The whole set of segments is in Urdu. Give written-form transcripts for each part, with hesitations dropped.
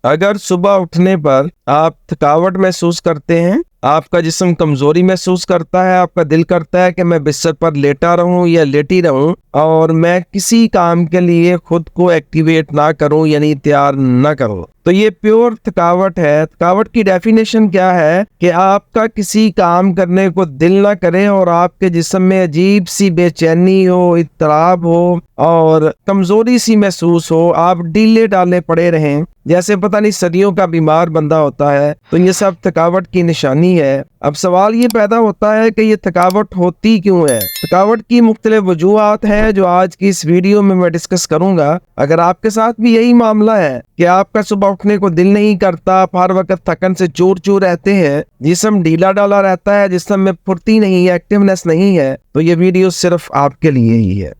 اگر صبح اٹھنے پر آپ تھکاوٹ محسوس کرتے ہیں، آپ کا جسم کمزوری محسوس کرتا ہے، آپ کا دل کرتا ہے کہ میں بستر پر لیٹا رہوں یا لیٹی رہوں اور میں کسی کام کے لیے خود کو ایکٹیویٹ نہ کروں، یعنی تیار نہ کروں، تو یہ پیور تھکاوٹ ہے۔ تھکاوٹ کی ڈیفینیشن کیا ہے کہ آپ کا کسی کام کرنے کو دل نہ کرے اور آپ کے جسم میں عجیب سی بے چینی ہو، اضطراب ہو اور کمزوری سی محسوس ہو، آپ ڈیلے ڈالے پڑے رہیں جیسے پتہ نہیں صدیوں کا بیمار بندہ ہوتا ہے، تو یہ سب تھکاوٹ کی نشانی ہے۔ اب سوال یہ پیدا ہوتا ہے کہ یہ تھکاوٹ ہوتی کیوں ہے؟ تھکاوٹ کی مختلف وجوہات ہیں جو آج کی اس ویڈیو میں ڈسکس کروں گا۔ اگر آپ کے ساتھ بھی یہی معاملہ ہے کہ آپ کا صبح اٹھنے کو دل نہیں کرتا، آپ ہر وقت تھکن سے چور چور رہتے ہیں، جسم ڈھیلا ڈالا رہتا ہے، جسم میں پھرتی نہیں ہے، ایکٹیونیس نہیں ہے، تو یہ ویڈیو صرف آپ کے لیے ہی ہے۔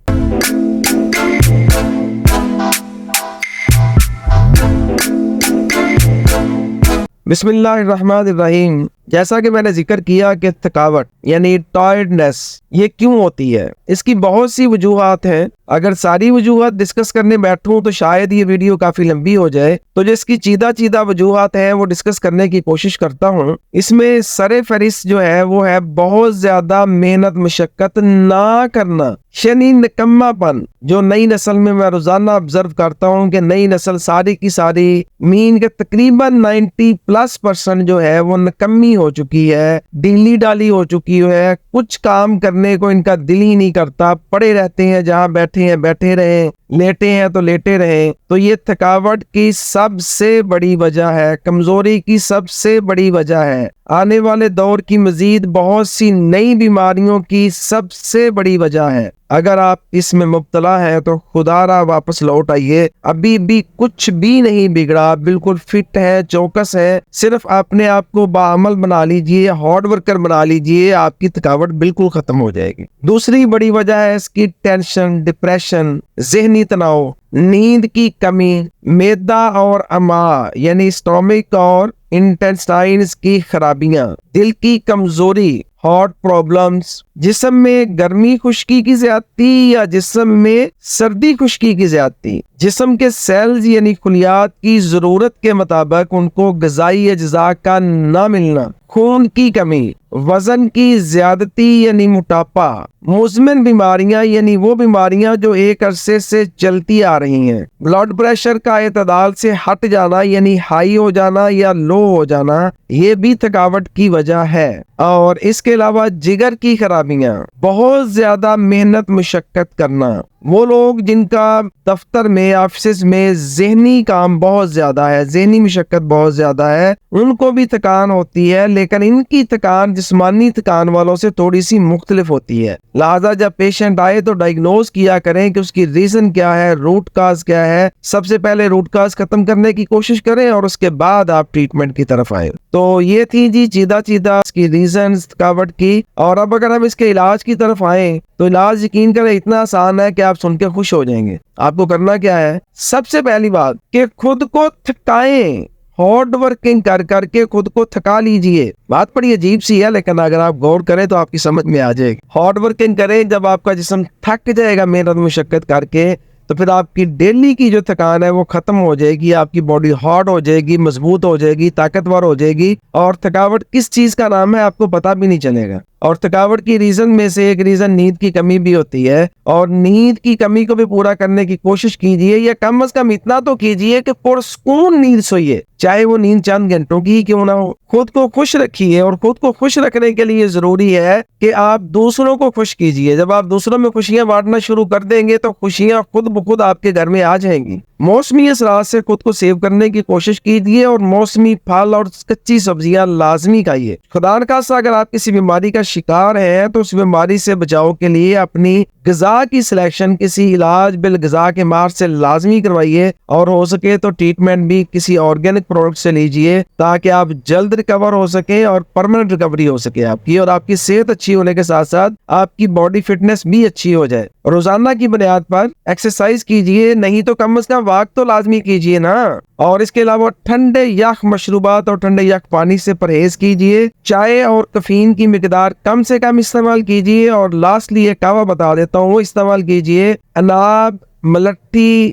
بسم اللہ الرحمن الرحیم۔ جیسا کہ میں نے ذکر کیا کہ تھکاوٹ یعنی ٹائرڈنس یہ کیوں ہوتی ہے، اس کی بہت سی وجوہات ہیں۔ اگر ساری وجوہات ڈسکس کرنے بیٹھوں تو شاید یہ ویڈیو کافی لمبی ہو جائے، تو جس کی چیدہ وجوہات ہیں وہ ڈسکس کرنے کی کوشش کرتا ہوں۔ اس میں سر فہرست جو ہے وہ ہے بہت زیادہ محنت مشقت نہ کرنا، یعنی نکما پن، جو نئی نسل میں روزانہ آبزرو کرتا ہوں کہ نئی نسل ساری کی ساری مین کے تقریباً 90+ جو ہے وہ نکمی ہو چکی ہے، ڈیلی ڈالی ہو چکی ہے، کچھ کام کرنے کو ان کا دل ہی نہیں کرتا، پڑے رہتے ہیں، جہاں بیٹھے ہیں بیٹھے رہیں، لیٹے ہیں تو لیٹے رہیں۔ تو یہ تھکاوٹ کی سب سے بڑی وجہ ہے، کمزوری کی سب سے بڑی وجہ ہے، آنے والے دور کی مزید بہت سی نئی بیماریوں کی سب سے بڑی وجہ ہے۔ اگر آپ اس میں مبتلا ہیں تو خدا را واپس لوٹ آئیے، ابھی بھی کچھ بھی نہیں بگڑا، بالکل فٹ ہے، چوکس ہے، صرف اپنے آپ کو باعمل بنا لیجئے، ہارڈ ورکر بنا لیجئے، آپ کی تھکاوٹ بالکل ختم ہو جائے گی۔ دوسری بڑی وجہ ہے اس کی ٹینشن، ڈپریشن، ذہنی تناؤ، نیند کی کمی، معدہ اور امعاء یعنی اسٹومک اور انٹسٹائنز کی خرابیاں، دل کی کمزوری، ہارٹ پرابلمز، جسم میں گرمی خشکی کی زیادتی یا جسم میں سردی خشکی کی زیادتی، جسم کے سیلز یعنی خلیات کی ضرورت کے مطابق ان کو غذائی اجزاء کا نہ ملنا، خون کی کمی، وزن کی زیادتی یعنی موٹاپا، مزمن بیماریاں یعنی وہ بیماریاں جو ایک عرصے سے چلتی آ رہی ہیں، بلڈ پریشر کا اعتدال سے ہٹ جانا یعنی ہائی ہو جانا یا لو ہو جانا، یہ بھی تھکاوٹ کی وجہ ہے۔ اور اس کے علاوہ جگر کی خرابیاں، بہت زیادہ محنت مشقت کرنا، وہ لوگ جن کا دفتر میں آفسز میں ذہنی کام بہت زیادہ ہے، ذہنی مشقت بہت زیادہ ہے، ان کو بھی تھکان ہوتی ہے، لیکن ان کی تھکان جسمانی تھکان والوں سے تھوڑی سی مختلف ہوتی ہے۔ لہذا جب پیشنٹ آئے تو ڈائگنوز کیا کریں کہ اس کی ریزن کیا ہے، روٹ کاز کیا ہے، سب سے پہلے روٹ کاز ختم کرنے کی کوشش کریں اور اس کے بعد آپ ٹریٹمنٹ کی طرف آئیں۔ تو یہ تھی جی چیدہ اس کی ریزنز تھکاوٹ کی۔ اور اب اگر ہم اس کے علاج کی طرف آئیں تو علاج یقین کریں اتنا آسان ہے کہ آپ سن کے خوش ہو جائیں گے۔ آپ کو کرنا کیا ہے؟ سب سے پہلی بات کہ خود کو تھکائیں، ہارڈ ورکنگ کر کے خود کو تھکا لیجئے۔ بات بڑی عجیب سی ہے لیکن اگر آپ غور کریں تو آپ کی سمجھ میں آ جائے گی۔ ہارڈ ورکنگ کریں، جب آپ کا جسم تھک جائے گا محنت مشقت کر کے تو پھر آپ کی ڈیلی کی جو تھکان ہے وہ ختم ہو جائے گی، آپ کی باڈی ہارڈ ہو جائے گی، مضبوط ہو جائے گی، طاقتور ہو جائے گی، اور تھکاوٹ کس چیز کا نام ہے آپ کو پتہ بھی نہیں چلے گا۔ اور تھکاوٹ کی ریزن میں سے ایک ریزن نیند کی کمی بھی ہوتی ہے، اور نیند کی کمی کو بھی پورا کرنے کی کوشش کیجئے، یا کم از کم اتنا تو کیجئے کہ پرسکون نیند سوئیے، چاہے وہ نیند چند گھنٹوں کی ہی کیوں نہ ہو۔ خود کو خوش رکھیے، اور خود کو خوش رکھنے کے لیے ضروری ہے کہ آپ دوسروں کو خوش کیجئے۔ جب آپ دوسروں میں خوشیاں بانٹنا شروع کر دیں گے تو خوشیاں خود بخود آپ کے گھر میں آ جائیں گی۔ موسمی اثرات سے خود کو سیو کرنے کی کوشش کیجئے، اور موسمی پھل اور کچی سبزیاں لازمی کھائیے۔ خدا نخواستہ اگر آپ کسی بیماری کا شکار ہیں تو اس بیماری سے بچاؤ کے لیے اپنی غذا کی سلیکشن کسی علاج بالغذا کے ماہر سے لازمی کروائیے، اور ہو سکے تو ٹریٹمنٹ بھی کسی آرگینک پروڈکٹ سے لیجئے تاکہ آپ جلد ریکور ہو سکیں اور پرماننٹ ریکوری ہو سکے آپ کی، اور آپ کی صحت اچھی ہونے کے ساتھ ساتھ آپ کی باڈی فٹنس بھی اچھی ہو جائے۔ روزانہ کی بنیاد پر ایکسرسائز کیجئے، نہیں تو کم از کم واک تو لازمی کیجئے نا۔ اور اس کے علاوہ ٹھنڈے یخ مشروبات اور ٹھنڈے یخ پانی سے پرہیز کیجئے، چائے اور کافین کی مقدار کم سے کم استعمال کیجئے، اور لاسٹلی ایک قہوہ بتا دیتا ہوں، استعمال کیجئے اناب، ملٹی،